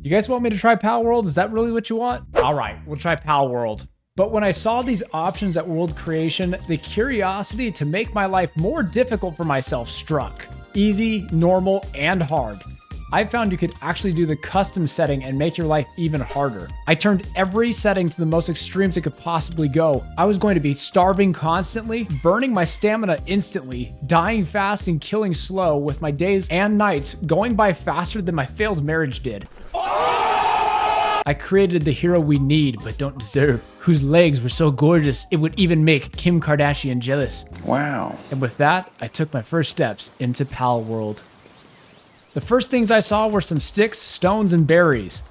You guys want me to try Palworld? Is that really what you want? All right, we'll try Palworld. But when I saw these options at world creation, the curiosity to make my life more difficult for myself struck. Easy, normal, and hard. I found you could actually do the custom setting and make your life even harder. I turned every setting to the most extremes it could possibly go. I was going to be starving constantly, burning my stamina instantly, dying fast and killing slow, with my days and nights going by faster than my failed marriage did. I created the hero we need but don't deserve, whose legs were so gorgeous it would even make Kim Kardashian jealous. Wow. And with that, I took my first steps into Palworld. The first things I saw were some sticks, stones, and berries.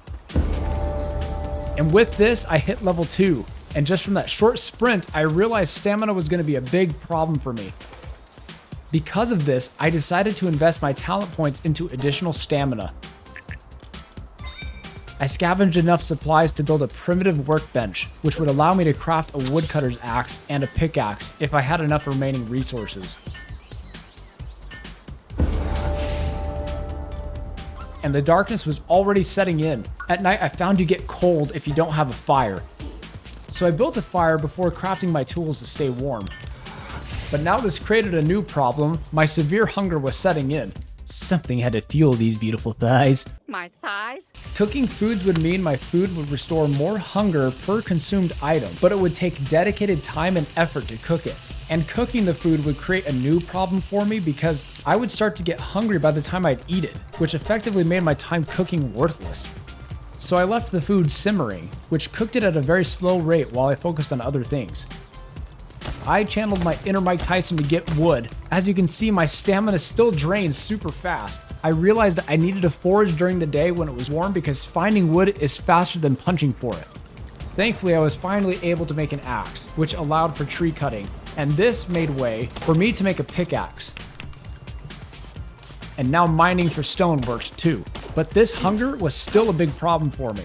And with this, I hit level 2. And just from that short sprint, I realized stamina was going to be a big problem for me. Because of this, I decided to invest my talent points into additional stamina. I scavenged enough supplies to build a primitive workbench, which would allow me to craft a woodcutter's axe and a pickaxe if I had enough remaining resources. And the darkness was already setting in. At night, I found you get cold if you don't have a fire. So I built a fire before crafting my tools to stay warm. But now this created a new problem. My severe hunger was setting in. Something had to fuel these beautiful thighs. My thighs? Cooking foods would mean my food would restore more hunger per consumed item, but it would take dedicated time and effort to cook it. And cooking the food would create a new problem for me because I would start to get hungry by the time I'd eat it, which effectively made my time cooking worthless. So I left the food simmering, which cooked it at a very slow rate while I focused on other things. I channeled my inner Mike Tyson to get wood. As you can see, my stamina still drains super fast. I realized that I needed to forage during the day when it was warm because finding wood is faster than punching for it. Thankfully, I was finally able to make an axe, which allowed for tree cutting, and this made way for me to make a pickaxe. And now mining for stone worked too. But this hunger was still a big problem for me.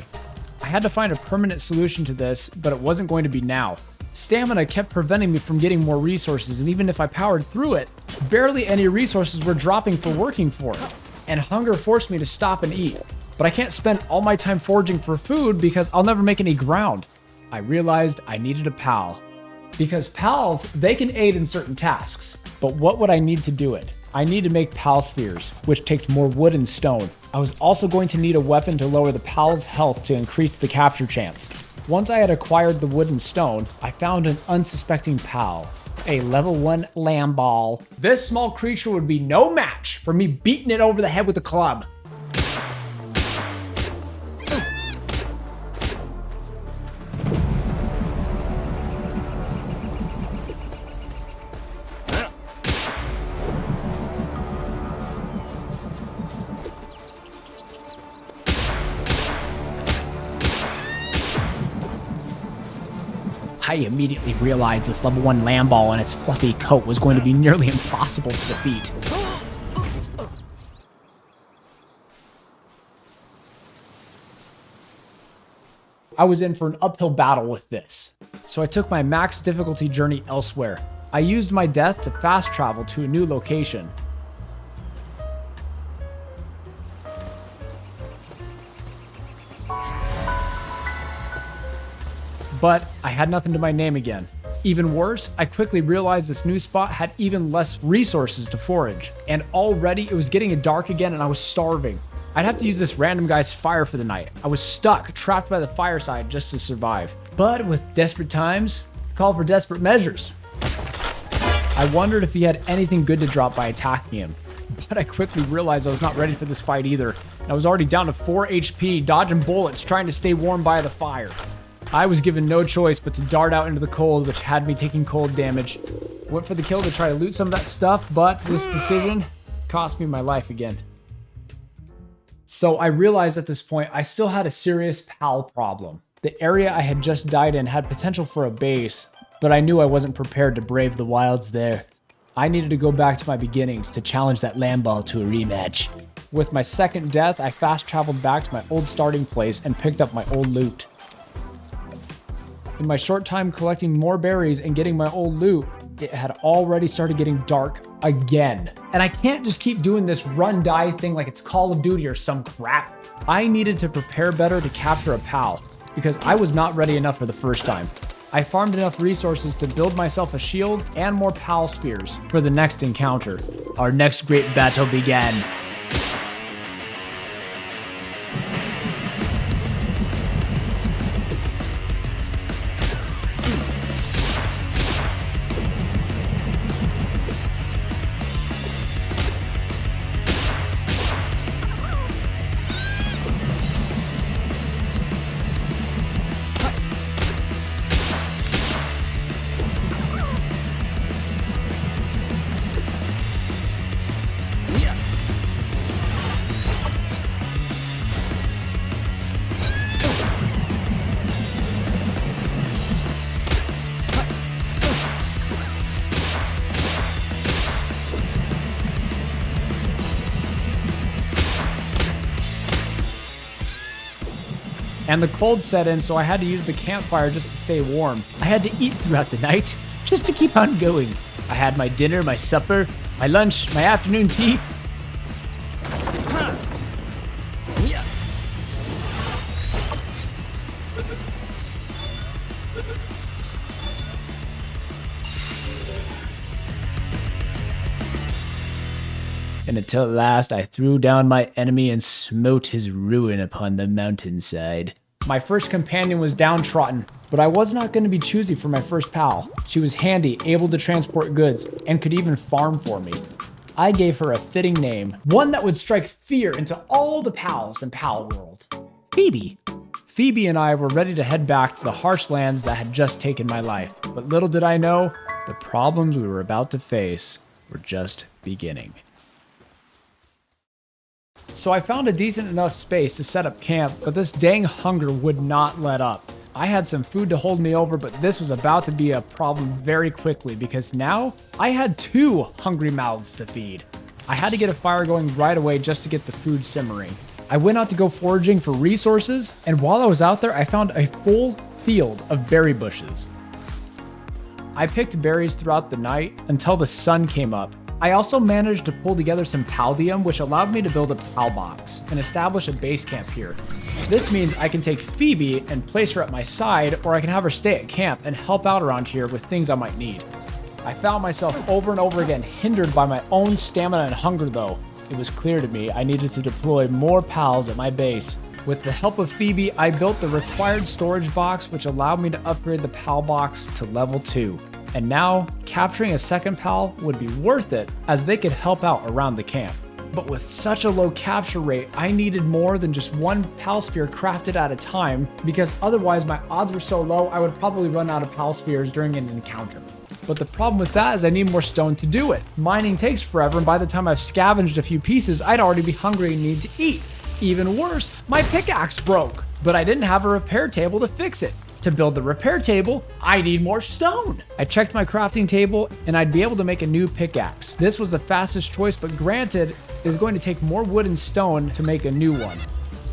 I had to find a permanent solution to this, but it wasn't going to be now. Stamina kept preventing me from getting more resources, and even if I powered through it, barely any resources were dropping for working for it. And hunger forced me to stop and eat. But I can't spend all my time foraging for food because I'll never make any ground. I realized I needed a pal. Because pals, they can aid in certain tasks. But what would I need to do it? I need to make pal spheres, which takes more wood and stone. I was also going to need a weapon to lower the pal's health to increase the capture chance. Once I had acquired the wood and stone, I found an unsuspecting pal. A level 1 lamb ball. This small creature would be no match for me beating it over the head with a club. I immediately realized this level 1 lamb ball and its fluffy coat was going to be nearly impossible to defeat. I was in for an uphill battle with this, so I took my max difficulty journey elsewhere. I used my death to fast travel to a new location. But I had nothing to my name again. Even worse, I quickly realized this new spot had even less resources to forage. And already it was getting dark again and I was starving. I'd have to use this random guy's fire for the night. I was stuck, trapped by the fireside just to survive. But with desperate times, call for desperate measures. I wondered if he had anything good to drop by attacking him. But I quickly realized I was not ready for this fight either. And I was already down to 4 HP, dodging bullets, trying to stay warm by the fire. I was given no choice but to dart out into the cold, which had me taking cold damage. Went for the kill to try to loot some of that stuff, but this decision cost me my life again. So I realized at this point I still had a serious pal problem. The area I had just died in had potential for a base, but I knew I wasn't prepared to brave the wilds there. I needed to go back to my beginnings to challenge that lamb ball to a rematch. With my second death, I fast traveled back to my old starting place and picked up my old loot. In my short time collecting more berries and getting my old loot, it had already started getting dark again. And I can't just keep doing this run die thing like it's Call of Duty or some crap. I needed to prepare better to capture a pal, because I was not ready enough for the first time. I farmed enough resources to build myself a shield and more pal spheres for the next encounter. Our next great battle began. And the cold set in, so I had to use the campfire just to stay warm. I had to eat throughout the night just to keep on going. I had my dinner, my supper, my lunch, my afternoon tea. And until at last I threw down my enemy and smote his ruin upon the mountainside. My first companion was downtrodden, but I was not going to be choosy for my first pal. She was handy, able to transport goods, and could even farm for me. I gave her a fitting name, one that would strike fear into all the pals in Palworld. Phoebe. Phoebe and I were ready to head back to the harsh lands that had just taken my life. But little did I know, the problems we were about to face were just beginning. So I found a decent enough space to set up camp, but this dang hunger would not let up. I had some food to hold me over, but this was about to be a problem very quickly because now I had 2 hungry mouths to feed. I had to get a fire going right away just to get the food simmering. I went out to go foraging for resources, and while I was out there, I found a full field of berry bushes. I picked berries throughout the night until the sun came up. I also managed to pull together some paldium, which allowed me to build a pal box and establish a base camp here. This means I can take Phoebe and place her at my side, or I can have her stay at camp and help out around here with things I might need. I found myself over and over again hindered by my own stamina and hunger though. It was clear to me I needed to deploy more pals at my base. With the help of Phoebe, I built the required storage box, which allowed me to upgrade the pal box to level 2. And now, capturing a second pal would be worth it, as they could help out around the camp. But with such a low capture rate, I needed more than just 1 pal sphere crafted at a time, because otherwise my odds were so low I would probably run out of pal spheres during an encounter. But the problem with that is I need more stone to do it. Mining takes forever, and by the time I've scavenged a few pieces, I'd already be hungry and need to eat. Even worse, my pickaxe broke, but I didn't have a repair table to fix it. To build the repair table, I need more stone. I checked my crafting table and I'd be able to make a new pickaxe. This was the fastest choice, but granted, it is going to take more wood and stone to make a new one.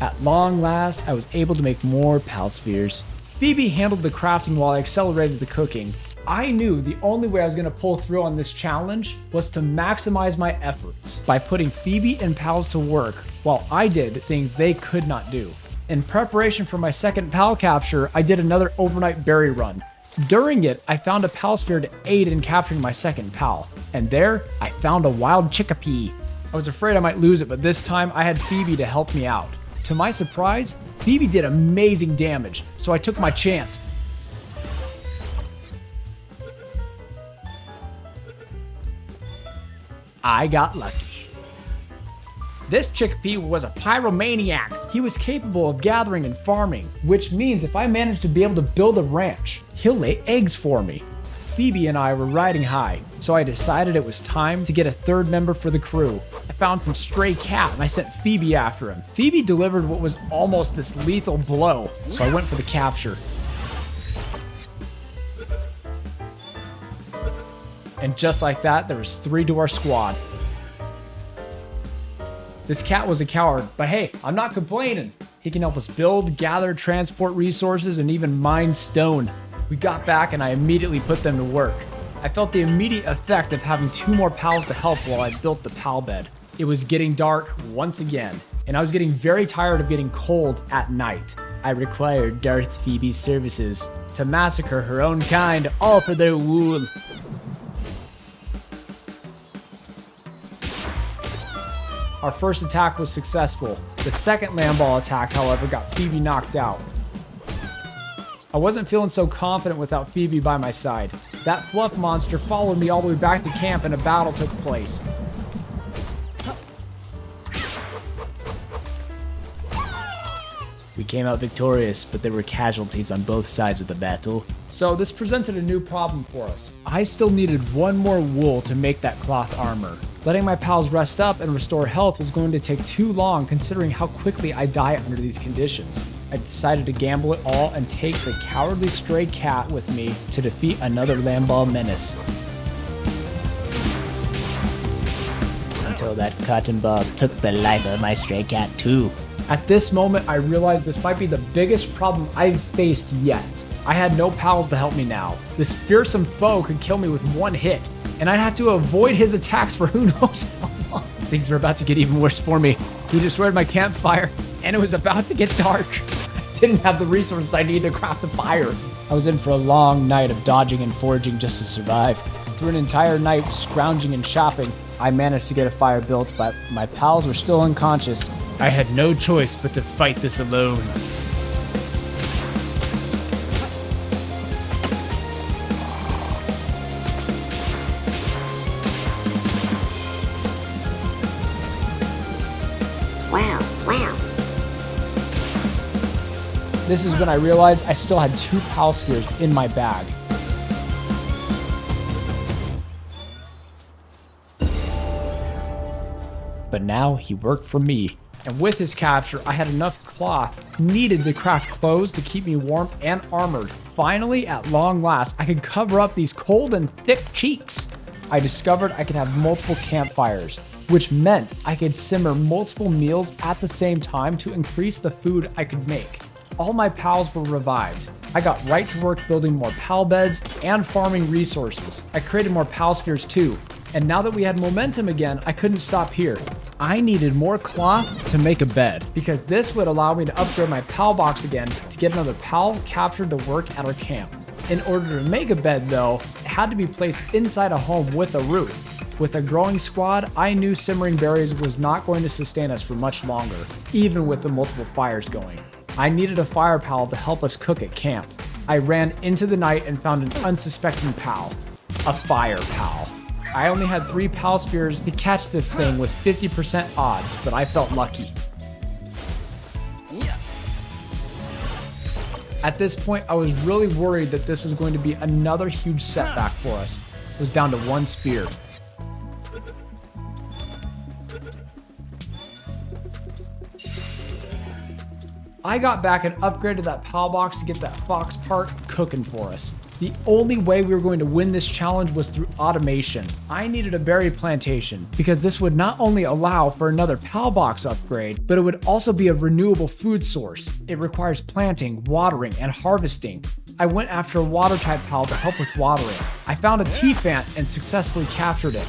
At long last, I was able to make more pal spheres. Phoebe handled the crafting while I accelerated the cooking. I knew the only way I was going to pull through on this challenge was to maximize my efforts by putting Phoebe and pals to work while I did things they could not do. In preparation for my second pal capture, I did another overnight berry run. During it, I found a pal sphere to aid in capturing my second pal. And there, I found a wild chickpea. I was afraid I might lose it, but this time I had Phoebe to help me out. To my surprise, Phoebe did amazing damage, so I took my chance. I got lucky. This chickpea was a pyromaniac. He was capable of gathering and farming, which means if I manage to be able to build a ranch, he'll lay eggs for me. Phoebe and I were riding high, so I decided it was time to get a third member for the crew. I found some stray cat and I sent Phoebe after him. Phoebe delivered what was almost this lethal blow, so I went for the capture. And just like that, there was 3 to our squad. This cat was a coward, but hey, I'm not complaining. He can help us build, gather, transport resources, and even mine stone. We got back and I immediately put them to work. I felt the immediate effect of having 2 more pals to help while I built the pal bed. It was getting dark once again. and I was getting very tired of getting cold at night. I required Darth Phoebe's services to massacre her own kind, all for their wool. Our first attack was successful. The second land ball attack, however, got Phoebe knocked out. I wasn't feeling so confident without Phoebe by my side. That fluff monster followed me all the way back to camp and a battle took place. We came out victorious, but there were casualties on both sides of the battle. So this presented a new problem for us. I still needed one more wool to make that cloth armor. Letting my pals rest up and restore health was going to take too long considering how quickly I die under these conditions. I decided to gamble it all and take the cowardly stray cat with me to defeat another landball menace. Until that cotton ball took the life of my stray cat too. At this moment, I realized this might be the biggest problem I've faced yet. I had no pals to help me now. This fearsome foe could kill me with one hit, and I'd have to avoid his attacks for who knows how long. Things were about to get even worse for me. He destroyed my campfire, and it was about to get dark. I didn't have the resources I needed to craft a fire. I was in for a long night of dodging and foraging just to survive. Through an entire night scrounging and shopping, I managed to get a fire built, but my pals were still unconscious. I had no choice but to fight this alone. Wow. This is when I realized I still had 2 pal spears in my bag. But now he worked for me. And with his capture, I had enough cloth needed to craft clothes to keep me warm and armored. Finally, at long last, I could cover up these cold and thick cheeks. I discovered I could have multiple campfires, which meant I could simmer multiple meals at the same time to increase the food I could make. All my pals were revived. I got right to work building more pal beds and farming resources. I created more pal spheres too. And now that we had momentum again, I couldn't stop here. I needed more cloth to make a bed, because this would allow me to upgrade my pal box again to get another pal captured to work at our camp. In order to make a bed though, it had to be placed inside a home with a roof. With a growing squad, I knew simmering berries was not going to sustain us for much longer, even with the multiple fires going. I needed a fire pal to help us cook at camp. I ran into the night and found an unsuspecting pal, a fire pal. I only had 3 pal spears to catch this thing with 50% odds, but I felt lucky. At this point, I was really worried that this was going to be another huge setback for us. It was down to 1 spear. I got back and upgraded that pal box to get that fox part cooking for us. The only way we were going to win this challenge was through automation. I needed a berry plantation because this would not only allow for another pal box upgrade, but it would also be a renewable food source. It requires planting, watering, and harvesting. I went after a water type pal to help with watering. I found a T-Fant and successfully captured it.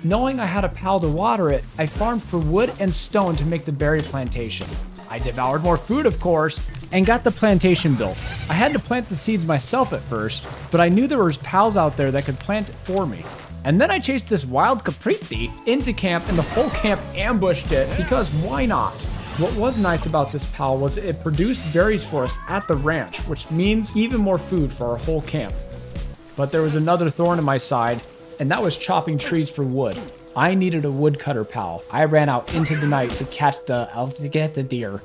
Knowing I had a pal to water it, I farmed for wood and stone to make the berry plantation. I devoured more food, of course, and got the plantation built. I had to plant the seeds myself at first, but I knew there was pals out there that could plant it for me. And then I chased this wild capriti into camp and the whole camp ambushed it because why not? What was nice about this pal was it produced berries for us at the ranch, which means even more food for our whole camp. But there was another thorn in my side, and that was chopping trees for wood. I needed a woodcutter pal. I ran out into the night to catch the deer.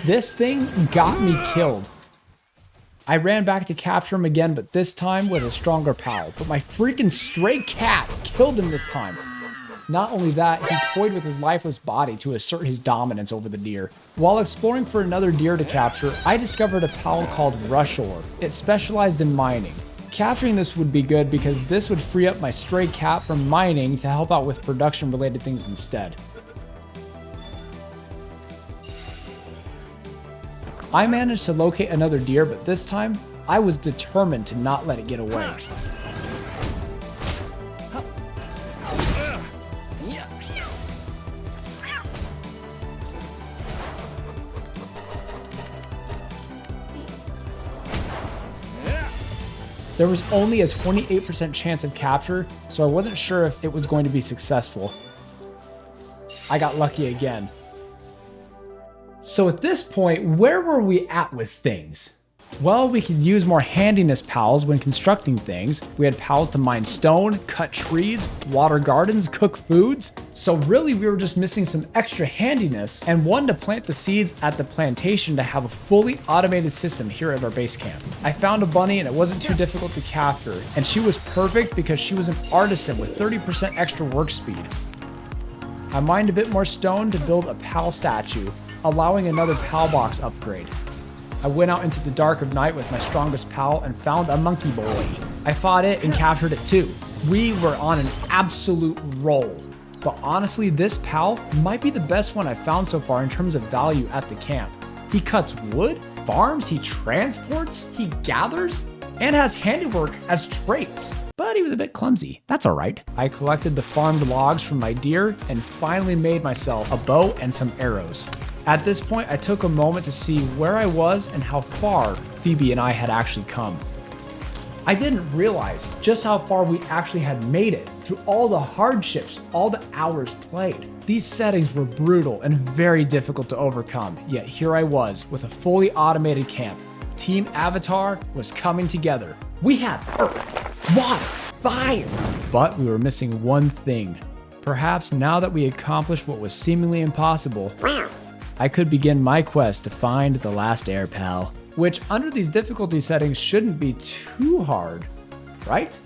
This thing got me killed. I ran back to capture him again, but this time with a stronger pal. But my freaking stray cat killed him this time. Not only that, he toyed with his lifeless body to assert his dominance over the deer. While exploring for another deer to capture, I discovered a pal called Rushore. It specialized in mining. Capturing this would be good because this would free up my stray cat from mining to help out with production related things instead. I managed to locate another deer, but this time I was determined to not let it get away. There was only a 28% chance of capture, so I wasn't sure if it was going to be successful. I got lucky again. So at this point, where were we at with things? Well, we could use more handiness pals when constructing things. We had pals to mine stone, cut trees, water gardens, cook foods. So really we were just missing some extra handiness and one to plant the seeds at the plantation to have a fully automated system here at our base camp. I found a bunny and it wasn't too difficult to capture, and she was perfect because she was an artisan with 30% extra work speed. I mined a bit more stone to build a pal statue, allowing another pal box upgrade. I went out into the dark of night with my strongest pal and found a monkey boy. I fought it and captured it too. We were on an absolute roll. But honestly, this pal might be the best one I've found so far in terms of value at the camp. He cuts wood, farms, he transports, he gathers, and has handiwork as traits. But he was a bit clumsy. That's all right. I collected the farmed logs from my deer and finally made myself a bow and some arrows. At this point, I took a moment to see where I was and how far Phoebe and I had actually come. I didn't realize just how far we actually had made it through all the hardships, all the hours played. These settings were brutal and very difficult to overcome, yet here I was with a fully automated camp. Team Avatar was coming together. We had earth, water, fire, but we were missing one thing. Perhaps now that we accomplished what was seemingly impossible, I could begin my quest to find the last air pal, which under these difficulty settings shouldn't be too hard, right?